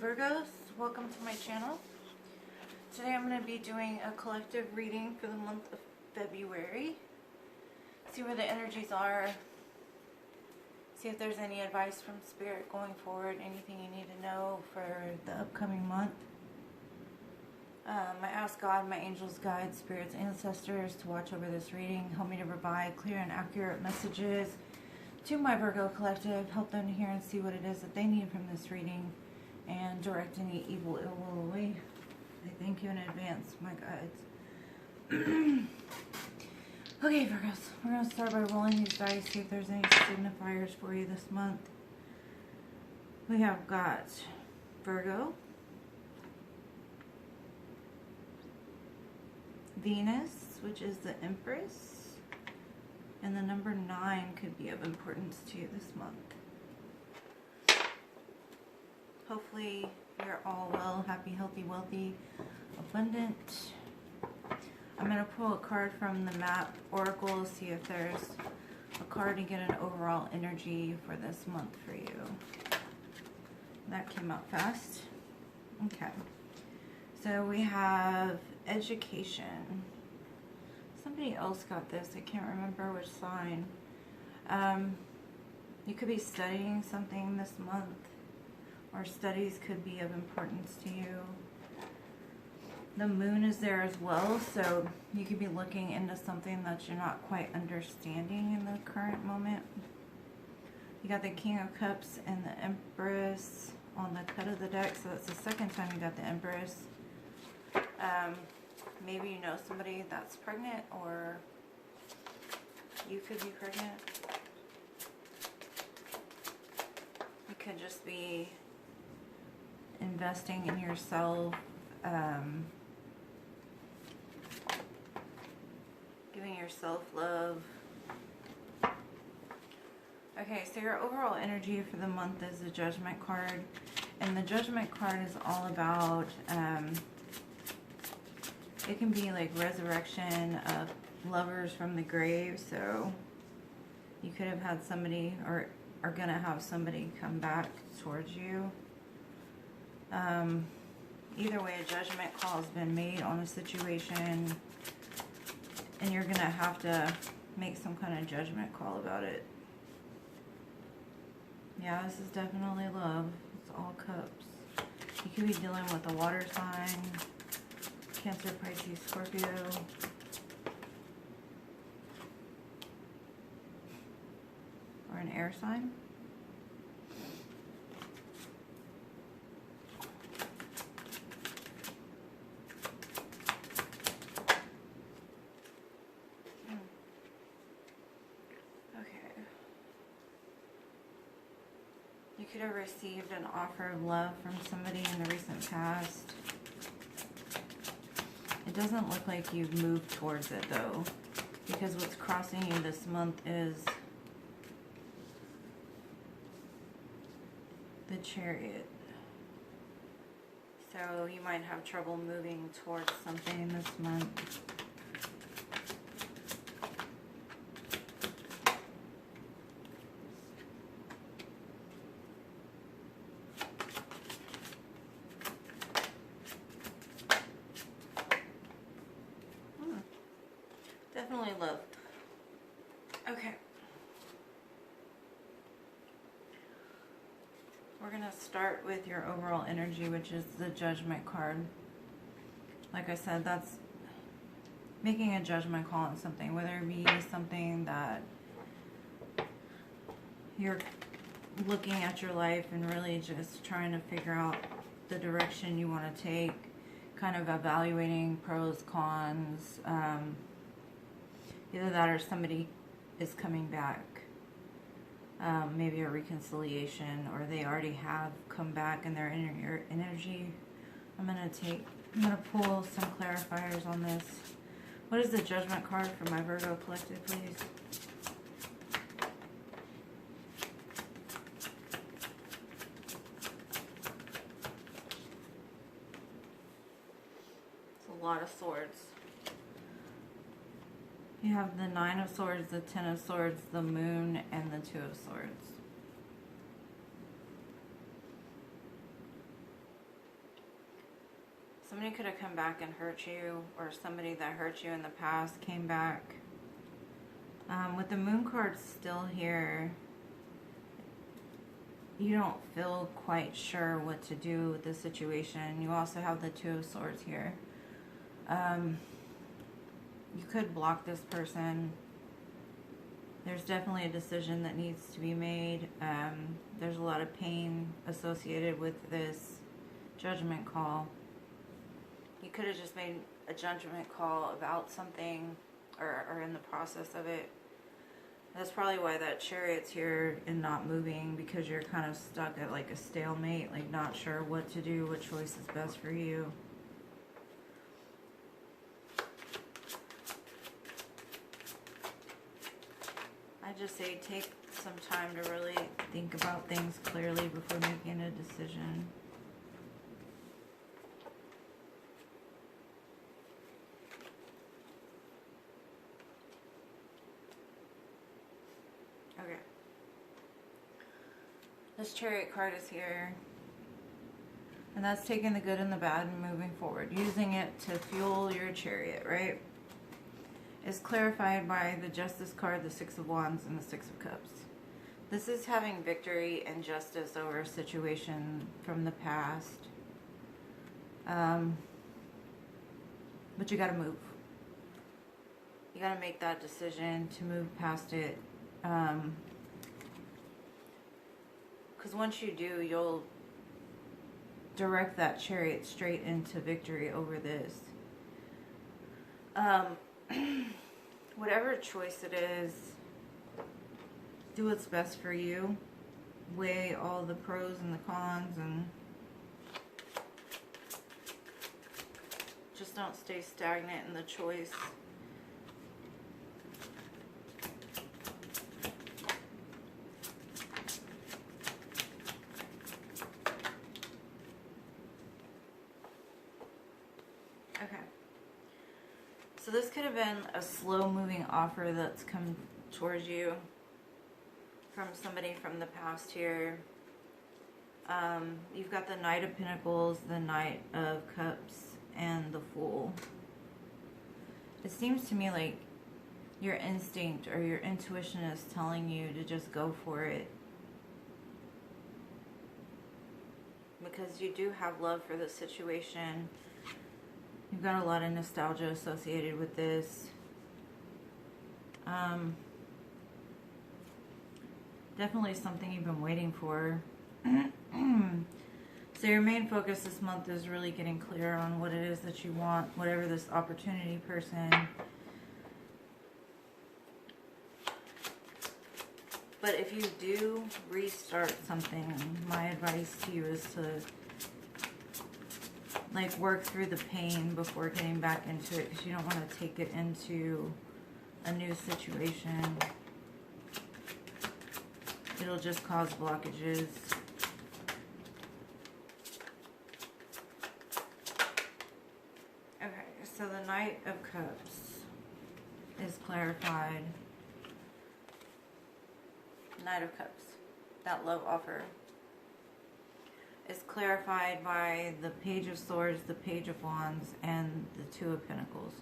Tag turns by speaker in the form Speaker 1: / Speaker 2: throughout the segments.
Speaker 1: Virgos, welcome to my channel. Today I'm going to be doing a collective reading for the month of February. See where the energies are. See if there's any advice from Spirit going forward, anything you need to know for the upcoming month. I ask God, my angels, guides, spirits, ancestors to watch over this reading. Help me to provide clear and accurate messages to my Virgo collective. Help them to hear and see what it is that they need from this reading. And direct any evil ill will away. I thank you in advance, my guides. Okay, Virgos, we're going to start by rolling these dice, see if there's any signifiers for you this month. We have got Virgo, Venus, which is the Empress, and the number 9 could be of importance to you this month. Hopefully you're all well, happy, healthy, wealthy, abundant. I'm going to pull a card from the Map Oracle, see if there's a card to get an overall energy for this month for you. That came out fast. Okay. So we have education. Somebody else got this. I can't remember which sign. You could be studying something this month, or studies could be of importance to you. The moon is there as well, so you could be looking into something that you're not quite understanding in the current moment. You got the King of Cups and the Empress on the cut of the deck, so that's the second time you got the Empress. Maybe you know somebody that's pregnant, or you could be pregnant. You could just be investing in yourself, giving yourself love. Okay, so your overall energy for the month is the Judgment card, and the Judgment card is all about, it can be like resurrection of lovers from the grave, so you could have had somebody, or are going to have somebody come back towards you. Either way, a judgment call has been made on a situation, and you're going to have to make some kind of judgment call about it. Yeah, this is definitely love. It's all cups. You could be dealing with a water sign, Cancer, Pisces, Scorpio. Or an air sign. You could have received an offer of love from somebody in the recent past. It doesn't look like you've moved towards it though, because what's crossing you this month is the Chariot. So you might have trouble moving towards something this month. Definitely love. Okay. We're going to start with your overall energy, which is the Judgment card. Like I said, that's making a judgment call on something, whether it be something that you're looking at your life and really just trying to figure out the direction you want to take, kind of evaluating pros, cons, either that or somebody is coming back. Maybe a reconciliation, or they already have come back and they're in your energy. I'm going to pull some clarifiers on this. What is the Judgment card for my Virgo collective, please? It's a lot of swords. You have the 9 of Swords, the 10 of Swords, the Moon, and the 2 of Swords. Somebody could have come back and hurt you, or somebody that hurt you in the past came back. With the moon card still here, you don't feel quite sure what to do with the situation. You also have the Two of Swords here. You could block this person. There's definitely a decision that needs to be made. There's a lot of pain associated with this judgment call. You could have just made a judgment call about something, or in the process of it. That's probably why that Chariot's here and not moving, because you're kind of stuck at like a stalemate, like not sure what to do, what choice is best for you. I just say take some time to really think about things clearly before making a decision. Okay. This Chariot card is here. And that's taking the good and the bad and moving forward. Using it to fuel your chariot, right? Is clarified by the Justice card, the Six of Wands, and the Six of Cups. This is having victory and justice over a situation from the past. But you gotta move. You gotta make that decision to move past it. Because once you do, you'll direct that chariot straight into victory over this. Whatever choice it is, do what's best for you. Weigh all the pros and the cons, and just don't stay stagnant in the choice. So this could have been a slow-moving offer that's come towards you from somebody from the past here. You've got the Knight of Pentacles, the Knight of Cups, and the Fool. It seems to me like your instinct or your intuition is telling you to just go for it. Because you do have love for the situation. You've got a lot of nostalgia associated with this. Definitely something you've been waiting for. So your main focus this month is really getting clear on what it is that you want, whatever this opportunity person. But if you do restart something, my advice to you is to like work through the pain before getting back into it, because you don't want to take it into a new situation. It'll just cause blockages. Okay, so the Knight of Cups is clarified. Knight of Cups, that love offer, is clarified by the Page of Swords, the Page of Wands, and the Two of Pentacles.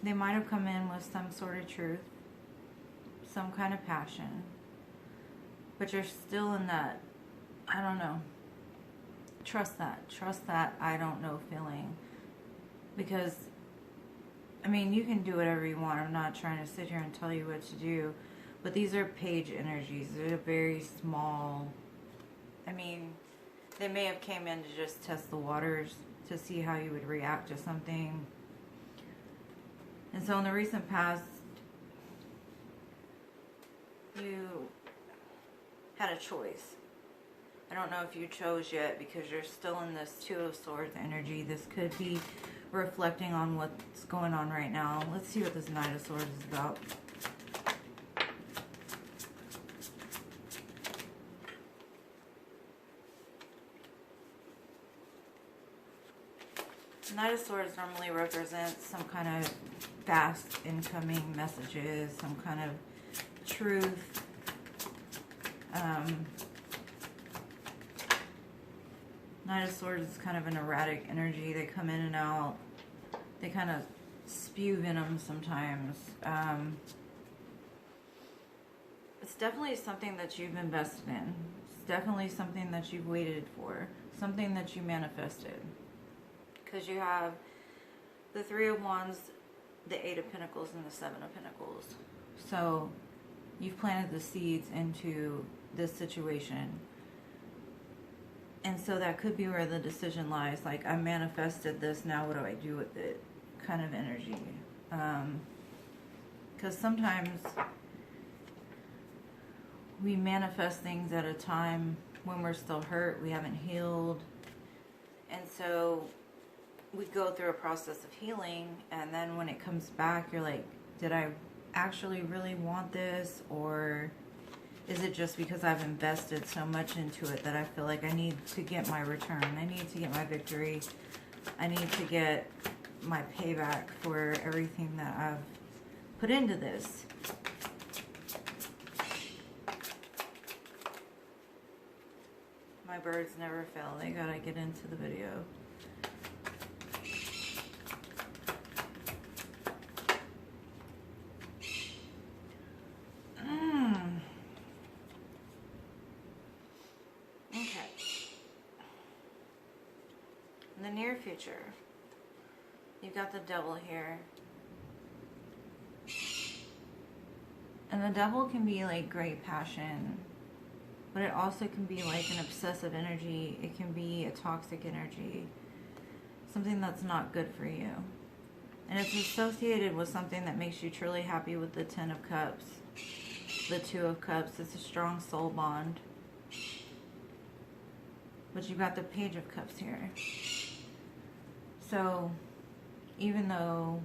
Speaker 1: They might have come in with some sort of truth, some kind of passion, but you're still in that, I don't know, trust that I don't know feeling. Because, I mean, you can do whatever you want. I'm not trying to sit here and tell you what to do. But these are page energies. They're very small. I mean, they may have came in to just test the waters to see how you would react to something. And so in the recent past, you had a choice. I don't know if you chose yet, because you're still in this Two of Swords energy. This could be reflecting on what's going on right now. Let's see what this Knight of Swords is about. Knight of Swords normally represents some kind of fast incoming messages, some kind of truth. Knight of Swords is kind of an erratic energy. They come in and out. They kind of spew venom sometimes. It's definitely something that you've invested in. It's definitely something that you've waited for. Something that you manifested. Because you have the Three of Wands, the Eight of Pentacles, and the Seven of Pentacles. So you've planted the seeds into this situation. And so that could be where the decision lies. Like, I manifested this, now what do I do with it? Kind of energy. Because sometimes we manifest things at a time when we're still hurt, we haven't healed. And so we go through a process of healing, and then when it comes back, you're like, did I actually really want this? Or is it just because I've invested so much into it that I feel like I need to get my return? I need to get my victory. I need to get my payback for everything that I've put into this. My birds never fail. They gotta get into the video. Okay. In the near future, you've got the Devil here. And the Devil can be like great passion, but it also can be like an obsessive energy. It can be a toxic energy. Something that's not good for you. And it's associated with something that makes you truly happy with the Ten of Cups. The Two of Cups. It's a strong soul bond. But you've got the Page of Cups here. So, even though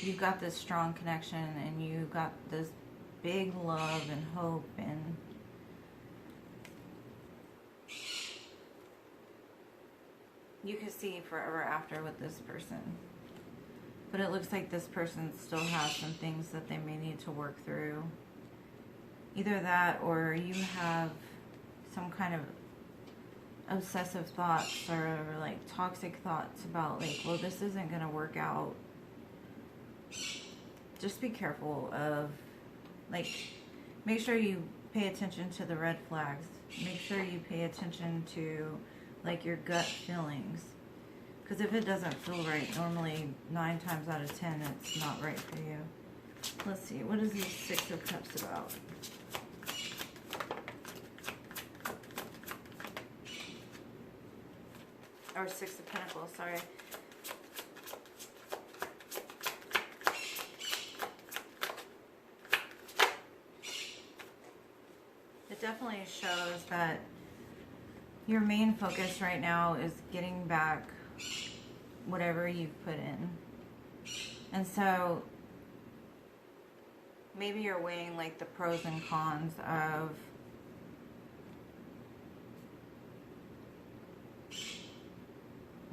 Speaker 1: you've got this strong connection and you've got this big love and hope and you can see forever after with this person. But it looks like this person still has some things that they may need to work through. Either that, or you have some kind of obsessive thoughts or like toxic thoughts about like, well, this isn't going to work out. Just be careful of, like, make sure you pay attention to the red flags. Make sure you pay attention to like your gut feelings. Because if it doesn't feel right, normally 9 times out of 10, it's not right for you. Let's see, what is this Six of Cups about? Or Six of Pentacles, sorry. It definitely shows that your main focus right now is getting back whatever you've put in. And so maybe you're weighing like the pros and cons of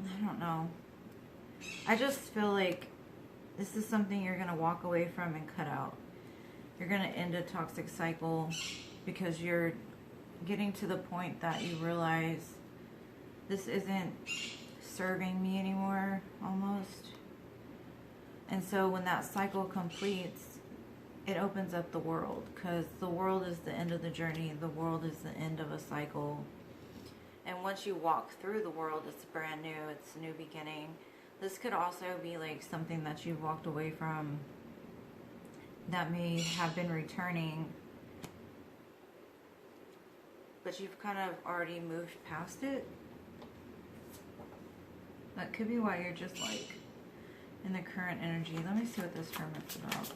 Speaker 1: I don't know. I just feel like this is something you're going to walk away from and cut out. You're going to end a toxic cycle because you're getting to the point that you realize this isn't serving me anymore, almost. And so when that cycle completes, it opens up the world, because the world is the end of the journey. The world is the end of a cycle. And once you walk through the world, it's brand new. It's a new beginning. This could also be like something that you've walked away from that may have been returning, but you've kind of already moved past it. That could be why you're just like in the current energy. Let me see what this Hermit's about.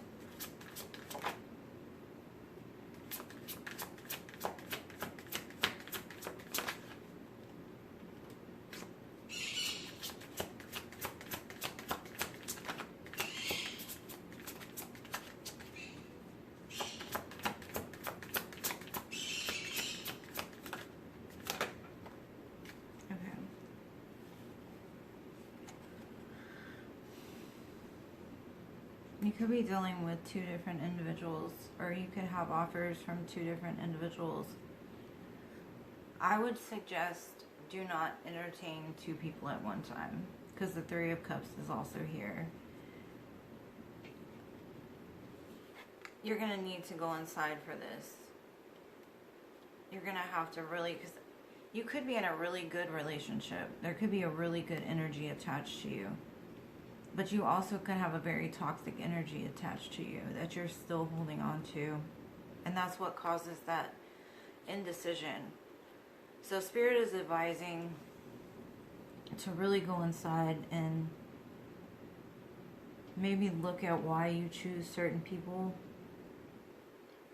Speaker 1: You could be dealing with 2 different individuals, or you could have offers from 2 different individuals. I would suggest do not entertain two people at one time, because the Three of Cups is also here. You're going to need to go inside for this. You're going to have to really, because you could be in a really good relationship. There could be a really good energy attached to you. But you also could have a very toxic energy attached to you that you're still holding on to. And that's what causes that indecision. So Spirit is advising to really go inside and maybe look at why you choose certain people,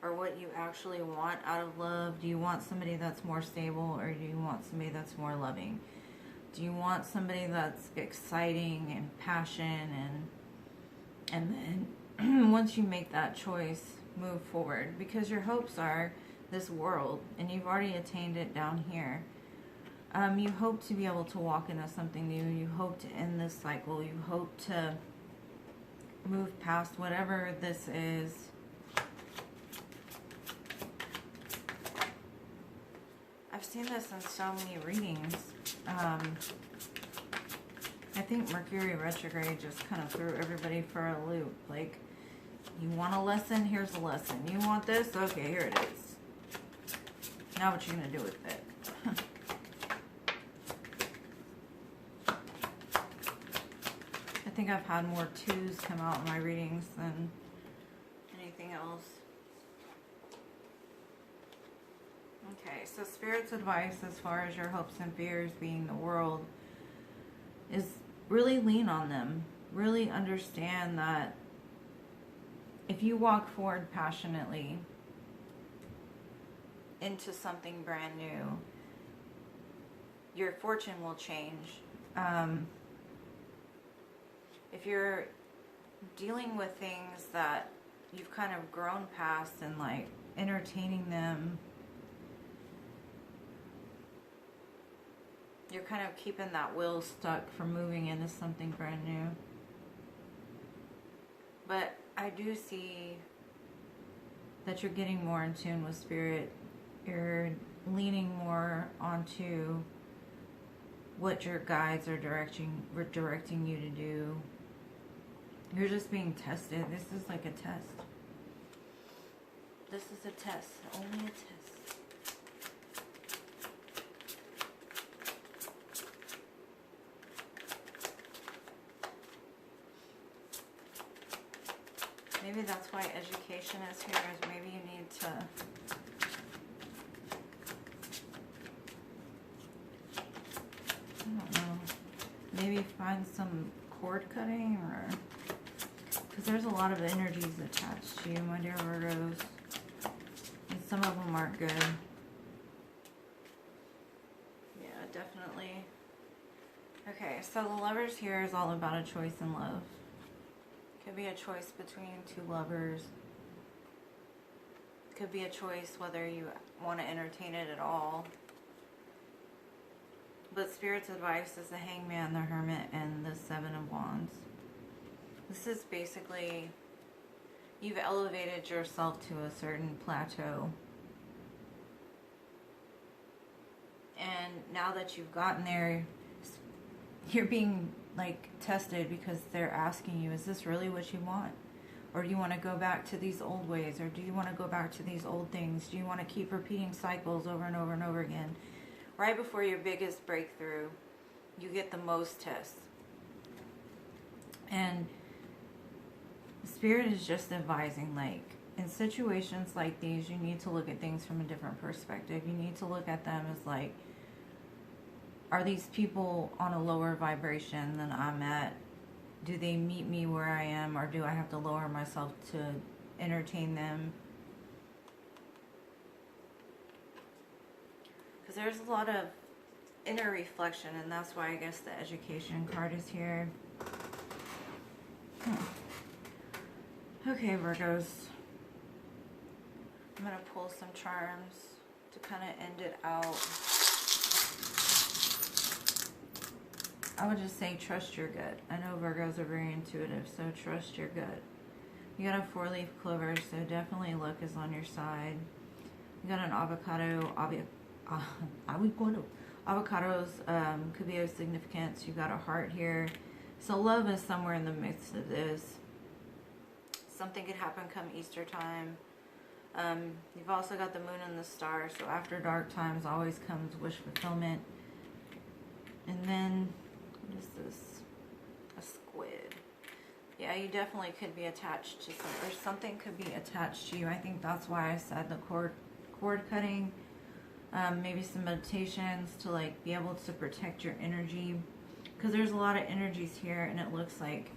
Speaker 1: or what you actually want out of love. Do you want somebody that's more stable, or do you want somebody that's more loving? Do you want somebody that's exciting and passion, and then once you make that choice, move forward, because your hopes are this world and you've already attained it down here. You hope to be able to walk into something new. You hope to end this cycle. You hope to move past whatever this is. I've seen this in so many readings. I think Mercury retrograde just kind of threw everybody for a loop. Like, you want a lesson? Here's a lesson. You want this? Okay, here it is. Now what you gonna do with it? I think I've had more twos come out in my readings than anything else. Okay, so Spirit's advice as far as your hopes and fears being the world is really lean on them. Really understand that if you walk forward passionately into something brand new, your fortune will change. If you're dealing with things that you've kind of grown past and like entertaining them, you're kind of keeping that will stuck from moving into something brand new. But I do see that you're getting more in tune with Spirit. You're leaning more onto what your guides are directing you to do. You're just being tested. This is like a test. This is a test. Only a test. Maybe that's why education is here, is maybe you need to I don't know, maybe find some cord cutting, or because there's a lot of energies attached to you, my dear Virgos, and some of them aren't good. Yeah, definitely. Okay, so the Lovers here is all about a choice in love. Could be a choice between two lovers. Could be a choice whether you want to entertain it at all. But Spirit's advice is the Hangman, the Hermit, and the Seven of Wands. This is basically, you've elevated yourself to a certain plateau. And now that you've gotten there, you're being like tested, because they're asking you, is this really what you want? Or do you want to go back to these old ways? Or do you want to go back to these old things? Do you want to keep repeating cycles over and over and over again? Right before your biggest breakthrough, you get the most tests. And Spirit is just advising, like, in situations like these, you need to look at things from a different perspective. You need to look at them as like, are these people on a lower vibration than I'm at? Do they meet me where I am, or do I have to lower myself to entertain them? Because there's a lot of inner reflection, and that's why I guess the education card is here. Okay, Virgos. I'm going to pull some charms to kind of end it out. I would just say trust your gut. I know Virgos are very intuitive, so trust your gut. You got a 4-leaf clover, so definitely luck is on your side. You got an avocado, Avocados could be of significance. You've got a heart here. So love is somewhere in the midst of this. Something could happen come Easter time. You've also got the moon and the stars. So after dark times always comes wish fulfillment. And then, what is this? A squid. Yeah, you definitely could be attached to or something could be attached to you. I think that's why I said the cord cutting. Maybe some meditations to like be able to protect your energy, because there's a lot of energies here, and it looks like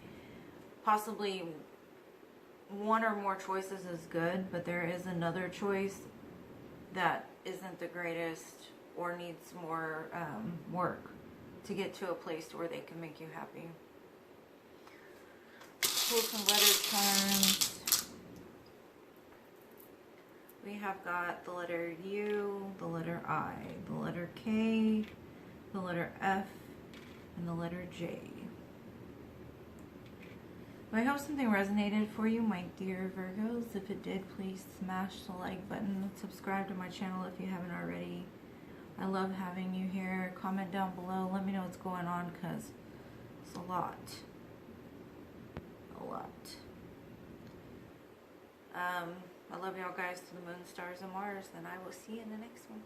Speaker 1: possibly one or more choices is good, but there is another choice that isn't the greatest or needs more work to get to a place where they can make you happy. Pull some letter charms. We have got the letter U, the letter I, the letter K, the letter F, and the letter J. I hope something resonated for you, my dear Virgos. If it did, please smash the like button. Subscribe to my channel if you haven't already. I love having you here. Comment down below. Let me know what's going on, because it's a lot. A lot. I love y'all guys to the moon, stars, and Mars, and I will see you in the next one.